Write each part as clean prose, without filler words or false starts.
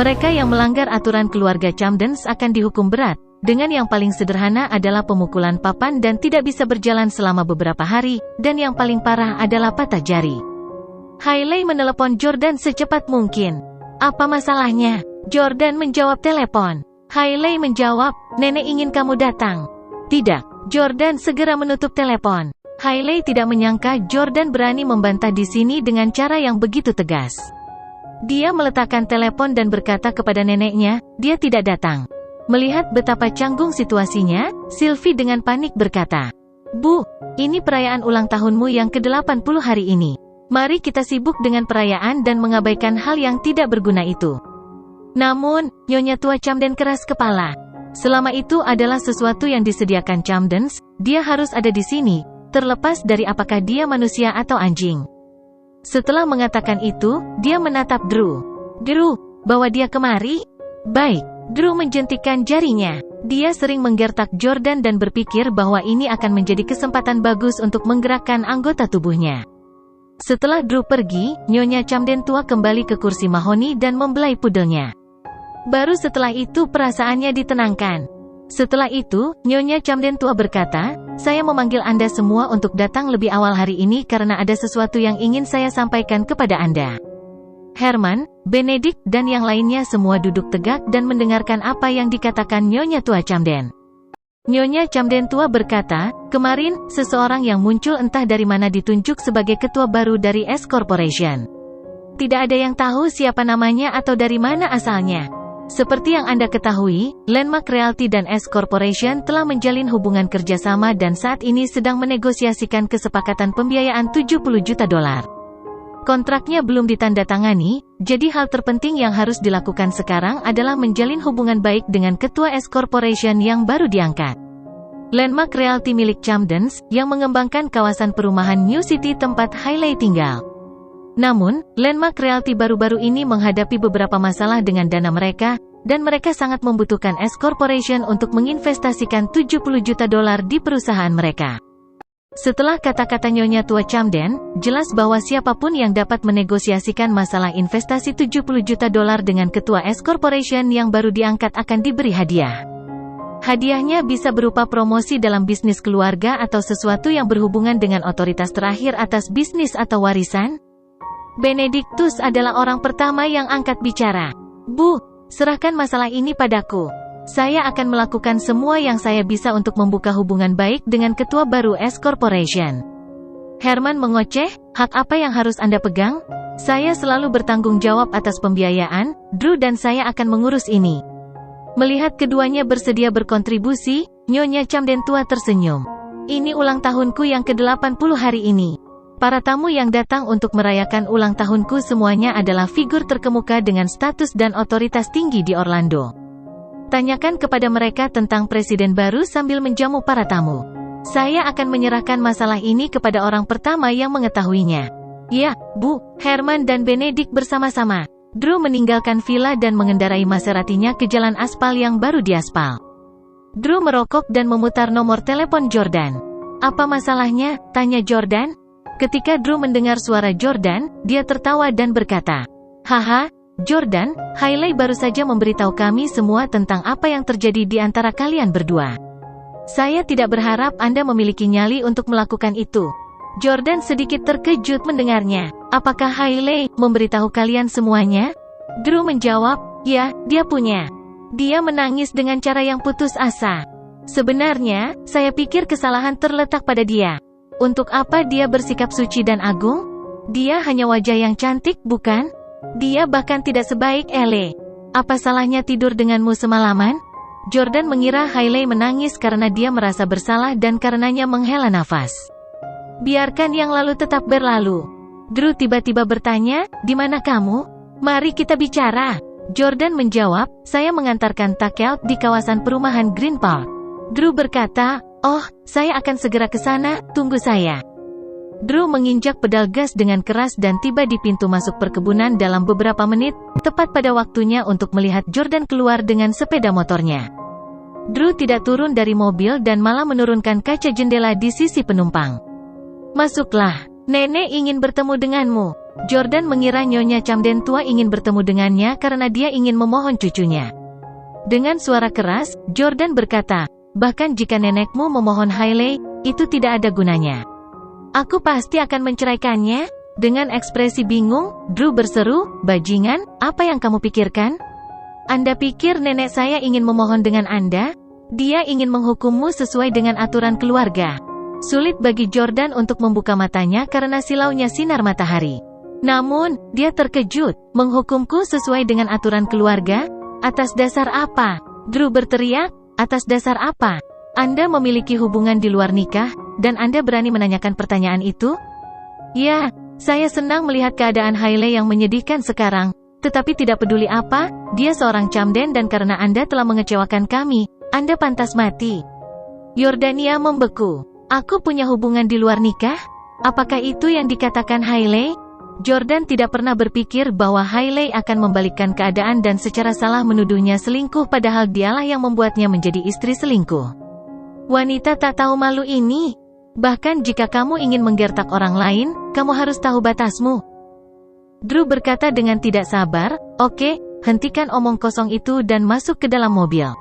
Mereka yang melanggar aturan keluarga Camdens akan dihukum berat, dengan yang paling sederhana adalah pemukulan papan dan tidak bisa berjalan selama beberapa hari, dan yang paling parah adalah patah jari. Hailey menelepon Jordan secepat mungkin. Apa masalahnya? Jordan menjawab telepon. Hailey menjawab, nenek ingin kamu datang. Tidak, Jordan segera menutup telepon. Hailey tidak menyangka Jordan berani membantah di sini dengan cara yang begitu tegas. Dia meletakkan telepon dan berkata kepada neneknya, dia tidak datang. Melihat betapa canggung situasinya, Sylvie dengan panik berkata, Bu, ini perayaan ulang tahunmu yang ke-80 hari ini. Mari kita sibuk dengan perayaan dan mengabaikan hal yang tidak berguna itu. Namun, Nyonya tua Camden keras kepala. Selama itu adalah sesuatu yang disediakan Camdens, dia harus ada di sini, terlepas dari apakah dia manusia atau anjing. Setelah mengatakan itu, dia menatap Drew. Drew, bawa dia kemari? Baik. Drew menjentikan jarinya. Dia sering menggertak Jordan dan berpikir bahwa ini akan menjadi kesempatan bagus untuk menggerakkan anggota tubuhnya. Setelah Drew pergi, Nyonya Camden tua kembali ke kursi mahoni dan membelai pudelnya. Baru setelah itu perasaannya ditenangkan. Setelah itu, Nyonya Camden tua berkata, saya memanggil Anda semua untuk datang lebih awal hari ini karena ada sesuatu yang ingin saya sampaikan kepada Anda. Herman, Benedict, dan yang lainnya semua duduk tegak dan mendengarkan apa yang dikatakan Nyonya tua Camden. Nyonya Camden tua berkata, kemarin, seseorang yang muncul entah dari mana ditunjuk sebagai ketua baru dari S Corporation. Tidak ada yang tahu siapa namanya atau dari mana asalnya. Seperti yang Anda ketahui, Landmark Realty dan S Corporation telah menjalin hubungan kerjasama dan saat ini sedang menegosiasikan kesepakatan pembiayaan $70 juta. Kontraknya belum ditandatangani, jadi hal terpenting yang harus dilakukan sekarang adalah menjalin hubungan baik dengan ketua S Corporation yang baru diangkat. Landmark Realty milik Camdens, yang mengembangkan kawasan perumahan New City tempat Hailey tinggal. Namun, Landmark Realty baru-baru ini menghadapi beberapa masalah dengan dana mereka, dan mereka sangat membutuhkan S Corporation untuk menginvestasikan $70 juta di perusahaan mereka. Setelah kata-kata Nyonya tua Camden, jelas bahwa siapapun yang dapat menegosiasikan masalah investasi $70 juta dengan ketua S Corporation yang baru diangkat akan diberi hadiah. Hadiahnya bisa berupa promosi dalam bisnis keluarga atau sesuatu yang berhubungan dengan otoritas terakhir atas bisnis atau warisan. Benedictus adalah orang pertama yang angkat bicara. Bu, serahkan masalah ini padaku. Saya akan melakukan semua yang saya bisa untuk membuka hubungan baik dengan ketua baru S Corporation. Herman mengoceh, hak apa yang harus Anda pegang? Saya selalu bertanggung jawab atas pembiayaan, Drew dan saya akan mengurus ini. Melihat keduanya bersedia berkontribusi, Nyonya Camden tua tersenyum. Ini ulang tahunku yang ke-80 hari ini. Para tamu yang datang untuk merayakan ulang tahunku semuanya adalah figur terkemuka dengan status dan otoritas tinggi di Orlando. Tanyakan kepada mereka tentang presiden baru sambil menjamu para tamu. Saya akan menyerahkan masalah ini kepada orang pertama yang mengetahuinya. Ya, Bu, Herman dan Benedict bersama-sama. Drew meninggalkan villa dan mengendarai Maseratinya ke jalan aspal yang baru diaspal. Drew merokok dan memutar nomor telepon Jordan. Apa masalahnya? Tanya Jordan. Ketika Drew mendengar suara Jordan, dia tertawa dan berkata, haha, Jordan, Hailey baru saja memberitahu kami semua tentang apa yang terjadi di antara kalian berdua. Saya tidak berharap Anda memiliki nyali untuk melakukan itu. Jordan sedikit terkejut mendengarnya. Apakah Hailey memberitahu kalian semuanya? Drew menjawab, ya, dia punya. Dia menangis dengan cara yang putus asa. Sebenarnya, saya pikir kesalahan terletak pada dia. Untuk apa dia bersikap suci dan agung? Dia hanya wajah yang cantik, bukan? Dia bahkan tidak sebaik Ellie. Apa salahnya tidur denganmu semalaman? Jordan mengira Hailey menangis karena dia merasa bersalah dan karenanya menghela nafas. Biarkan yang lalu tetap berlalu. Drew tiba-tiba bertanya, di mana kamu? Mari kita bicara. Jordan menjawab, saya mengantarkan takeout di kawasan perumahan Green Park. Drew berkata, oh, saya akan segera ke sana, tunggu saya. Drew menginjak pedal gas dengan keras dan tiba di pintu masuk perkebunan dalam beberapa menit, tepat pada waktunya untuk melihat Jordan keluar dengan sepeda motornya. Drew tidak turun dari mobil dan malah menurunkan kaca jendela di sisi penumpang. Masuklah, nenek ingin bertemu denganmu. Jordan mengira Nyonya Camden tua ingin bertemu dengannya karena dia ingin memohon cucunya. Dengan suara keras, Jordan berkata, "Bahkan jika nenekmu memohon Hailey, itu tidak ada gunanya. Aku pasti akan menceraikannya." Dengan ekspresi bingung, Drew berseru, "Bajingan, apa yang kamu pikirkan? Anda pikir nenek saya ingin memohon dengan Anda? Dia ingin menghukummu sesuai dengan aturan keluarga." Sulit bagi Jordan untuk membuka matanya karena silaunya sinar matahari. Namun, dia terkejut. "Menghukumku sesuai dengan aturan keluarga? Atas dasar apa?" Drew berteriak, "Atas dasar apa? Anda memiliki hubungan di luar nikah, dan Anda berani menanyakan pertanyaan itu?" "Ya, saya senang melihat keadaan Hailey yang menyedihkan sekarang, tetapi tidak peduli apa, dia seorang Camden dan karena Anda telah mengecewakan kami, Anda pantas mati." Yordania membeku. "Aku punya hubungan di luar nikah? Apakah itu yang dikatakan Hailey?" Jordan tidak pernah berpikir bahwa Hailey akan membalikkan keadaan dan secara salah menuduhnya selingkuh padahal dialah yang membuatnya menjadi istri selingkuh. "Wanita tak tahu malu ini. Bahkan jika kamu ingin menggertak orang lain, kamu harus tahu batasmu." Drew berkata dengan tidak sabar, "Oke, hentikan omong kosong itu dan masuk ke dalam mobil.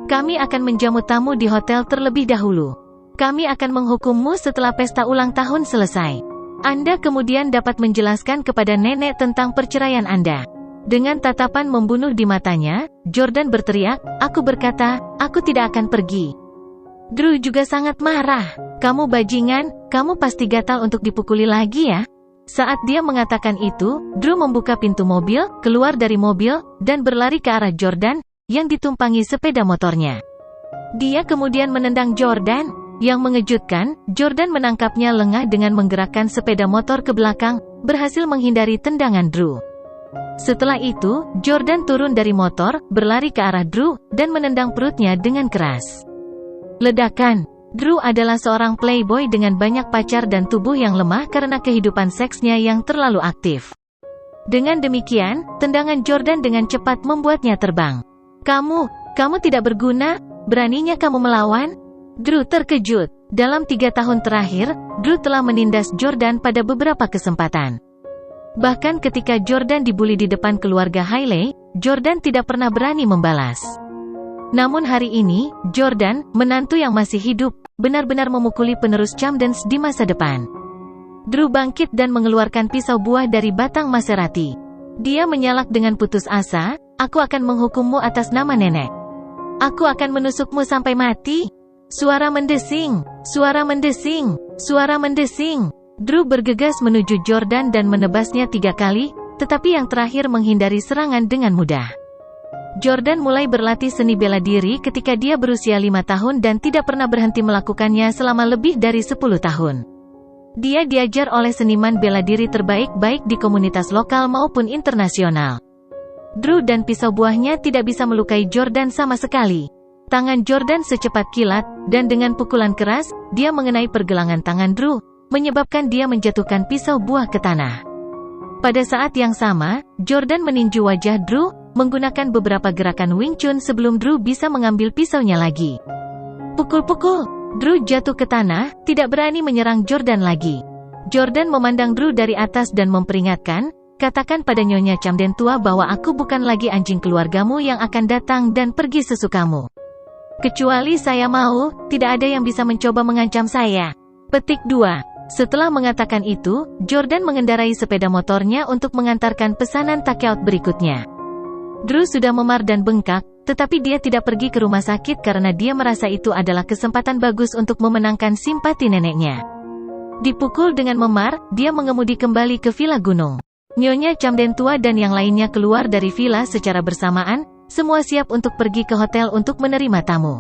Kami akan menjamu tamu di hotel terlebih dahulu. Kami akan menghukummu setelah pesta ulang tahun selesai. Anda kemudian dapat menjelaskan kepada nenek tentang perceraian Anda." Dengan tatapan membunuh di matanya, Jordan berteriak, "Aku berkata, aku tidak akan pergi." Drew juga sangat marah. "Kamu bajingan, kamu pasti gatal untuk dipukuli lagi ya?" Saat dia mengatakan itu, Drew membuka pintu mobil, keluar dari mobil, dan berlari ke arah Jordan, yang ditumpangi sepeda motornya. Dia kemudian menendang Jordan. Yang mengejutkan, Jordan menangkapnya lengah dengan menggerakkan sepeda motor ke belakang, berhasil menghindari tendangan Drew. Setelah itu, Jordan turun dari motor, berlari ke arah Drew, dan menendang perutnya dengan keras. Ledakan. Drew adalah seorang playboy dengan banyak pacar dan tubuh yang lemah karena kehidupan seksnya yang terlalu aktif. Dengan demikian, tendangan Jordan dengan cepat membuatnya terbang. Kamu tidak berguna, beraninya kamu melawan?" Drew terkejut. Dalam 3 tahun terakhir, Drew telah menindas Jordan pada beberapa kesempatan. Bahkan ketika Jordan dibully di depan keluarga Hailey, Jordan tidak pernah berani membalas. Namun hari ini, Jordan, menantu yang masih hidup, benar-benar memukuli penerus Camdens di masa depan. Drew bangkit dan mengeluarkan pisau buah dari batang Maserati. Dia menyalak dengan putus asa, "Aku akan menghukummu atas nama nenek. Aku akan menusukmu sampai mati." Suara mendesing, suara mendesing, suara mendesing. Drew bergegas menuju Jordan dan menebasnya 3 kali, tetapi yang terakhir menghindari serangan dengan mudah. Jordan mulai berlatih seni bela diri ketika dia berusia 5 tahun dan tidak pernah berhenti melakukannya selama lebih dari 10 tahun. Dia diajar oleh seniman bela diri terbaik baik di komunitas lokal maupun internasional. Drew dan pisau buahnya tidak bisa melukai Jordan sama sekali. Tangan Jordan secepat kilat, dan dengan pukulan keras, dia mengenai pergelangan tangan Drew, menyebabkan dia menjatuhkan pisau buah ke tanah. Pada saat yang sama, Jordan meninju wajah Drew, menggunakan beberapa gerakan Wing Chun sebelum Drew bisa mengambil pisaunya lagi. Pukul-pukul! Drew jatuh ke tanah, tidak berani menyerang Jordan lagi. Jordan memandang Drew dari atas dan memperingatkan, "Katakan pada Nyonya Camden tua bahwa aku bukan lagi anjing keluargamu yang akan datang dan pergi sesukamu. Kecuali saya mau, tidak ada yang bisa mencoba mengancam saya." Petik 2. Setelah mengatakan itu, Jordan mengendarai sepeda motornya untuk mengantarkan pesanan takeout berikutnya. Drew sudah memar dan bengkak, tetapi dia tidak pergi ke rumah sakit karena dia merasa itu adalah kesempatan bagus untuk memenangkan simpati neneknya. Dipukul dengan memar, dia mengemudi kembali ke villa gunung. Nyonya Camden tua dan yang lainnya keluar dari villa secara bersamaan, semua siap untuk pergi ke hotel untuk menerima tamu.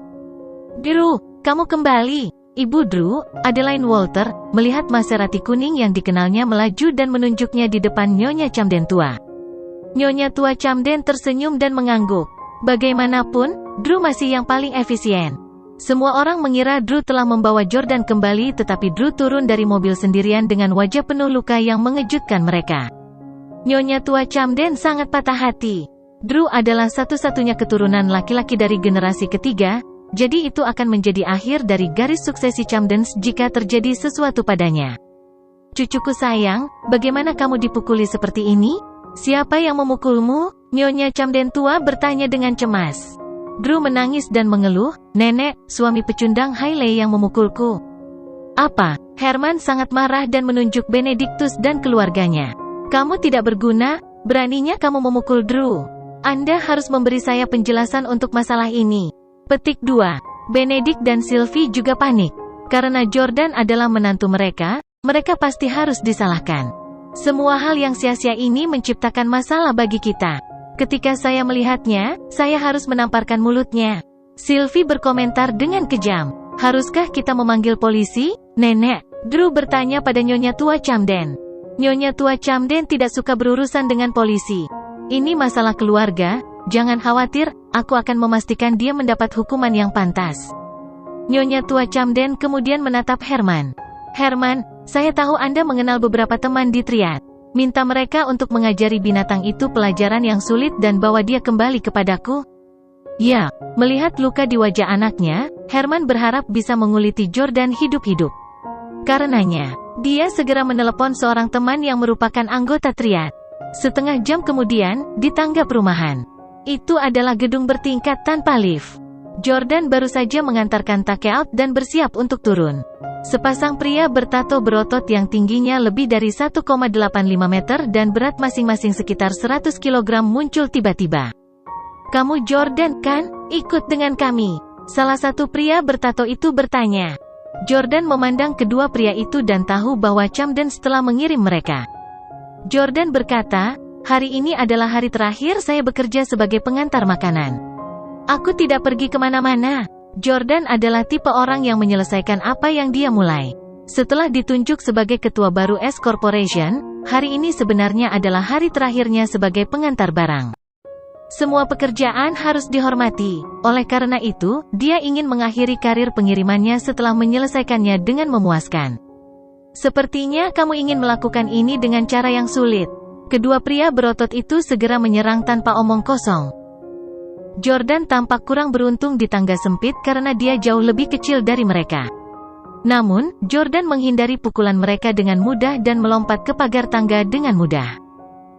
"Drew, kamu kembali." Ibu Drew, Adeline Walter, melihat Maserati kuning yang dikenalnya melaju dan menunjuknya di depan Nyonya Camden tua. Nyonya tua Camden tersenyum dan mengangguk. Bagaimanapun, Drew masih yang paling efisien. Semua orang mengira Drew telah membawa Jordan kembali tetapi Drew turun dari mobil sendirian dengan wajah penuh luka yang mengejutkan mereka. Nyonya tua Camden sangat patah hati. Drew adalah satu-satunya keturunan laki-laki dari generasi ketiga, jadi itu akan menjadi akhir dari garis suksesi Camdens jika terjadi sesuatu padanya. Cucuku sayang, bagaimana kamu dipukuli seperti ini? Siapa yang memukulmu? Nyonya Camden tua bertanya dengan cemas. Drew menangis dan mengeluh, "Nenek, suami pecundang Hailey yang memukulku." "Apa?" Herman sangat marah dan menunjuk Benedictus dan keluarganya. "Kamu tidak berguna, beraninya kamu memukul Drew. Anda harus memberi saya penjelasan untuk masalah ini." Petik 2. Benedict dan Sylvie juga panik. Karena Jordan adalah menantu mereka, mereka pasti harus disalahkan. Semua hal yang sia-sia ini menciptakan masalah bagi kita. Ketika saya melihatnya, saya harus menamparkan mulutnya. Sylvie berkomentar dengan kejam. "Haruskah kita memanggil polisi, Nenek?" Drew bertanya pada Nyonya Tua Camden. Nyonya Tua Camden tidak suka berurusan dengan polisi. "Ini masalah keluarga, jangan khawatir, aku akan memastikan dia mendapat hukuman yang pantas." Nyonya Tua Camden kemudian menatap Herman. "Herman, saya tahu Anda mengenal beberapa teman di Triad. Minta mereka untuk mengajari binatang itu pelajaran yang sulit dan bawa dia kembali kepadaku." Ya, melihat luka di wajah anaknya, Herman berharap bisa menguliti Jordan hidup-hidup. Karenanya, dia segera menelepon seorang teman yang merupakan anggota Triad. Setengah jam kemudian, di tangga perumahan. Itu adalah gedung bertingkat tanpa lift. Jordan baru saja mengantarkan take-out dan bersiap untuk turun. Sepasang pria bertato berotot yang tingginya lebih dari 1,85 meter dan berat masing-masing sekitar 100 kg muncul tiba-tiba. "Kamu Jordan, kan? Ikut dengan kami." Salah satu pria bertato itu bertanya. Jordan memandang kedua pria itu dan tahu bahwa Camden telah mengirim mereka. Jordan berkata, "Hari ini adalah hari terakhir saya bekerja sebagai pengantar makanan. Aku tidak pergi kemana-mana." Jordan adalah tipe orang yang menyelesaikan apa yang dia mulai. Setelah ditunjuk sebagai ketua baru S Corporation, hari ini sebenarnya adalah hari terakhirnya sebagai pengantar barang. Semua pekerjaan harus dihormati. Oleh karena itu, dia ingin mengakhiri karir pengirimannya setelah menyelesaikannya dengan memuaskan. "Sepertinya kamu ingin melakukan ini dengan cara yang sulit." Kedua pria berotot itu segera menyerang tanpa omong kosong. Jordan tampak kurang beruntung di tangga sempit karena dia jauh lebih kecil dari mereka. Namun, Jordan menghindari pukulan mereka dengan mudah dan melompat ke pagar tangga dengan mudah.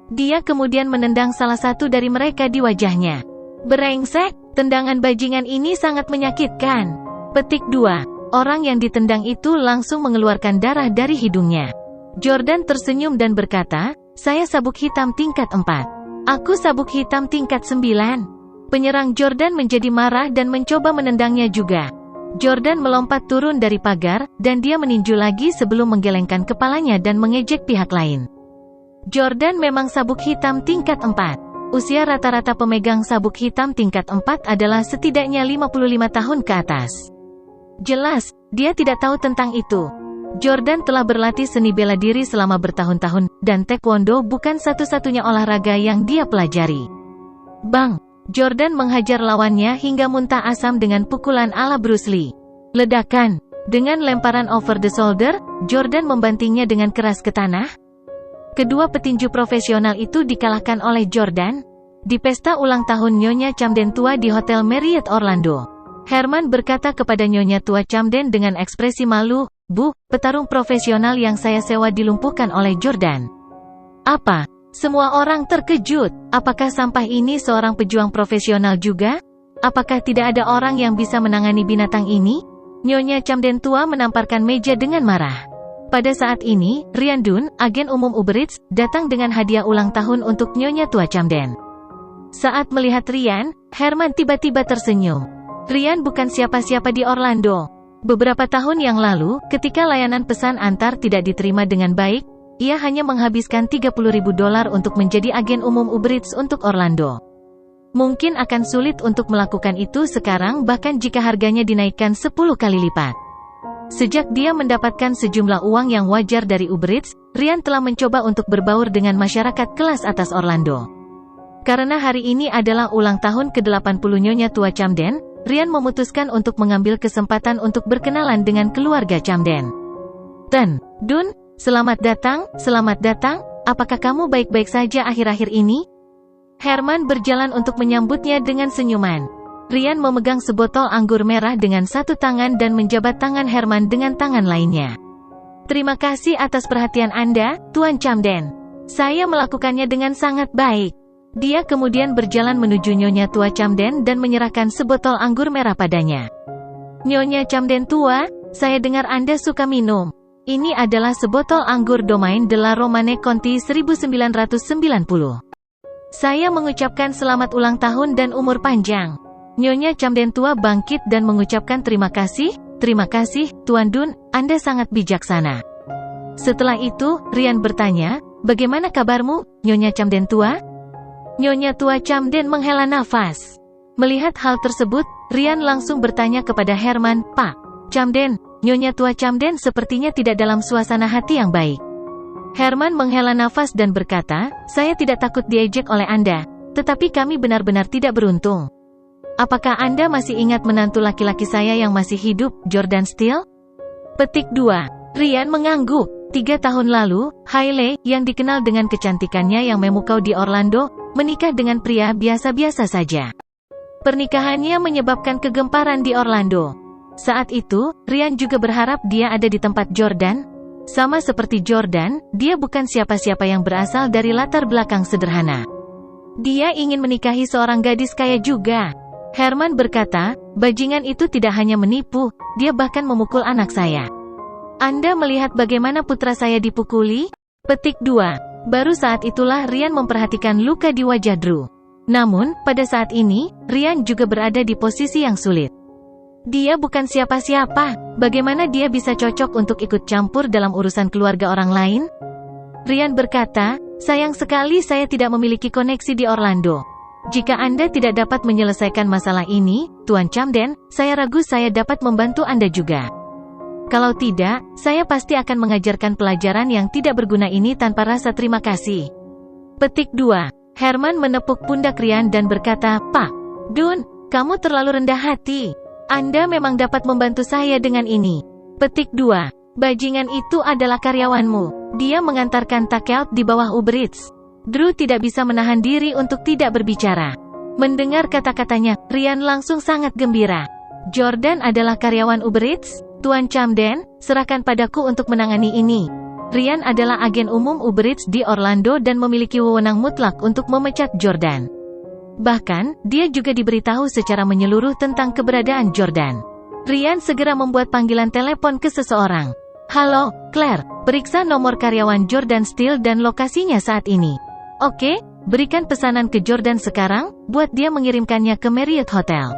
Dia kemudian menendang salah satu dari mereka di wajahnya. "Brengsek, tendangan bajingan ini sangat menyakitkan." Petik 2. Orang yang ditendang itu langsung mengeluarkan darah dari hidungnya. Jordan tersenyum dan berkata, "Saya sabuk hitam tingkat 4. Aku sabuk hitam tingkat 9. Penyerang Jordan menjadi marah dan mencoba menendangnya juga. Jordan melompat turun dari pagar, dan dia meninju lagi sebelum menggelengkan kepalanya dan mengejek pihak lain. Jordan memang sabuk hitam tingkat 4. Usia rata-rata pemegang sabuk hitam tingkat 4 adalah setidaknya 55 tahun ke atas. Jelas, dia tidak tahu tentang itu. Jordan telah berlatih seni bela diri selama bertahun-tahun, dan taekwondo bukan satu-satunya olahraga yang dia pelajari. Bang! Jordan menghajar lawannya hingga muntah asam dengan pukulan ala Bruce Lee. Ledakan. Dengan lemparan over the shoulder, Jordan membantingnya dengan keras ke tanah. Kedua petinju profesional itu dikalahkan oleh Jordan di pesta ulang tahun Nyonya Camden tua di Hotel Marriott Orlando. Herman berkata kepada Nyonya tua Camden dengan ekspresi malu, "Bu, petarung profesional yang saya sewa dilumpuhkan oleh Jordan." "Apa?" Semua orang terkejut. Apakah sampah ini seorang pejuang profesional juga? Apakah tidak ada orang yang bisa menangani binatang ini? Nyonya Camden tua menamparkan meja dengan marah. Pada saat ini, Ryan Dunn, agen umum Uber Eats, datang dengan hadiah ulang tahun untuk Nyonya tua Camden. Saat melihat Ryan, Herman tiba-tiba tersenyum. Ryan bukan siapa-siapa di Orlando. Beberapa tahun yang lalu, ketika layanan pesan antar tidak diterima dengan baik, ia hanya menghabiskan $30.000 untuk menjadi agen umum Uber Eats untuk Orlando. Mungkin akan sulit untuk melakukan itu sekarang bahkan jika harganya dinaikkan 10 kali lipat. Sejak dia mendapatkan sejumlah uang yang wajar dari Uber Eats, Ryan telah mencoba untuk berbaur dengan masyarakat kelas atas Orlando. Karena hari ini adalah ulang tahun ke-80 Nyonya tua Camden, Ryan memutuskan untuk mengambil kesempatan untuk berkenalan dengan keluarga Camden. Dunn, selamat datang, apakah kamu baik-baik saja akhir-akhir ini? Herman berjalan untuk menyambutnya dengan senyuman. Ryan memegang sebotol anggur merah dengan satu tangan dan menjabat tangan Herman dengan tangan lainnya. Terima kasih atas perhatian Anda, Tuan Camden. Saya melakukannya dengan sangat baik. Dia kemudian berjalan menuju Nyonya Tua Camden dan menyerahkan sebotol anggur merah padanya. Nyonya Camden tua, saya dengar Anda suka minum. Ini adalah sebotol anggur Domaine de la Romane Conti 1990. Saya mengucapkan selamat ulang tahun dan umur panjang. Nyonya Camden tua bangkit dan mengucapkan terima kasih, Tuan Dun, Anda sangat bijaksana. Setelah itu, Rian bertanya, bagaimana kabarmu, Nyonya Camden tua? Nyonya tua Camden menghela nafas. Melihat hal tersebut, Rian langsung bertanya kepada Herman, Pak Camden, Nyonya tua Camden sepertinya tidak dalam suasana hati yang baik. Herman menghela nafas dan berkata, saya tidak takut diejek oleh Anda, tetapi kami benar-benar tidak beruntung. Apakah Anda masih ingat menantu laki-laki saya yang masih hidup, Jordan Steele? Petik 2. Rian mengangguk. 3 tahun lalu, Hailey, yang dikenal dengan kecantikannya yang memukau di Orlando, menikah dengan pria biasa-biasa saja. Pernikahannya menyebabkan kegemparan di Orlando. Saat itu, Rian juga berharap dia ada di tempat Jordan. Sama seperti Jordan, dia bukan siapa-siapa yang berasal dari latar belakang sederhana. Dia ingin menikahi seorang gadis kaya juga. Herman berkata, bajingan itu tidak hanya menipu, dia bahkan memukul anak saya. Anda melihat bagaimana putra saya dipukuli? Petik 2. Baru saat itulah Rian memperhatikan luka di wajah Drew. Namun, pada saat ini, Rian juga berada di posisi yang sulit. Dia bukan siapa-siapa, bagaimana dia bisa cocok untuk ikut campur dalam urusan keluarga orang lain? Rian berkata, sayang sekali saya tidak memiliki koneksi di Orlando. Jika Anda tidak dapat menyelesaikan masalah ini, Tuan Camden, saya ragu saya dapat membantu Anda juga. Kalau tidak, saya pasti akan mengajarkan pelajaran yang tidak berguna ini tanpa rasa terima kasih. Petik 2. Herman menepuk pundak Rian dan berkata, Pak Dun, kamu terlalu rendah hati. Anda memang dapat membantu saya dengan ini. Petik 2. Bajingan itu adalah karyawanmu. Dia mengantarkan takeout di bawah Uber Eats. Drew tidak bisa menahan diri untuk tidak berbicara. Mendengar kata-katanya, Rian langsung sangat gembira. Jordan adalah karyawan Uber Eats? Tuan Camden, serahkan padaku untuk menangani ini. Rian adalah agen umum Uber Eats di Orlando dan memiliki wewenang mutlak untuk memecat Jordan. Bahkan, dia juga diberitahu secara menyeluruh tentang keberadaan Jordan. Rian segera membuat panggilan telepon ke seseorang. Halo, Claire, periksa nomor karyawan Jordan Steele dan lokasinya saat ini. Oke, berikan pesanan ke Jordan sekarang, buat dia mengirimkannya ke Marriott Hotel.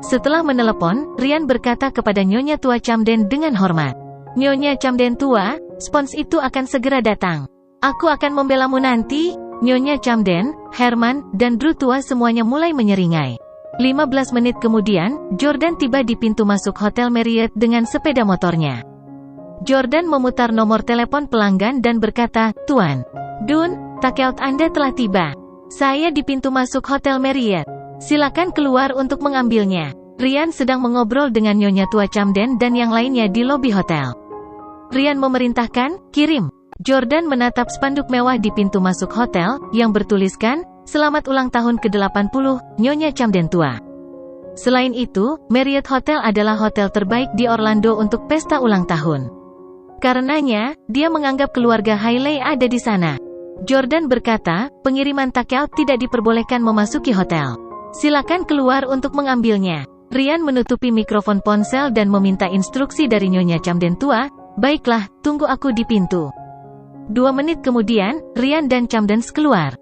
Setelah menelepon, Rian berkata kepada Nyonya Tua Camden dengan hormat. Nyonya Camden tua, spons itu akan segera datang. Aku akan membelamu nanti. Nyonya Camden, Herman, dan Drew tua semuanya mulai menyeringai. 15 menit kemudian, Jordan tiba di pintu masuk Hotel Marriott dengan sepeda motornya. Jordan memutar nomor telepon pelanggan dan berkata, Tuan Dun, takeout Anda telah tiba. Saya di pintu masuk Hotel Marriott. Silakan keluar untuk mengambilnya. Rian sedang mengobrol dengan Nyonya Tua Camden dan yang lainnya di lobi hotel. Rian memerintahkan, kirim. Jordan menatap spanduk mewah di pintu masuk hotel, yang bertuliskan, Selamat ulang tahun ke-80, Nyonya Camden tua. Selain itu, Marriott Hotel adalah hotel terbaik di Orlando untuk pesta ulang tahun. Karenanya, dia menganggap keluarga Hailey ada di sana. Jordan berkata, pengiriman takeout tidak diperbolehkan memasuki hotel. Silakan keluar untuk mengambilnya. Rian menutupi mikrofon ponsel dan meminta instruksi dari Nyonya Camden tua, baiklah, tunggu aku di pintu. 2 menit kemudian, Rian dan Camden keluar.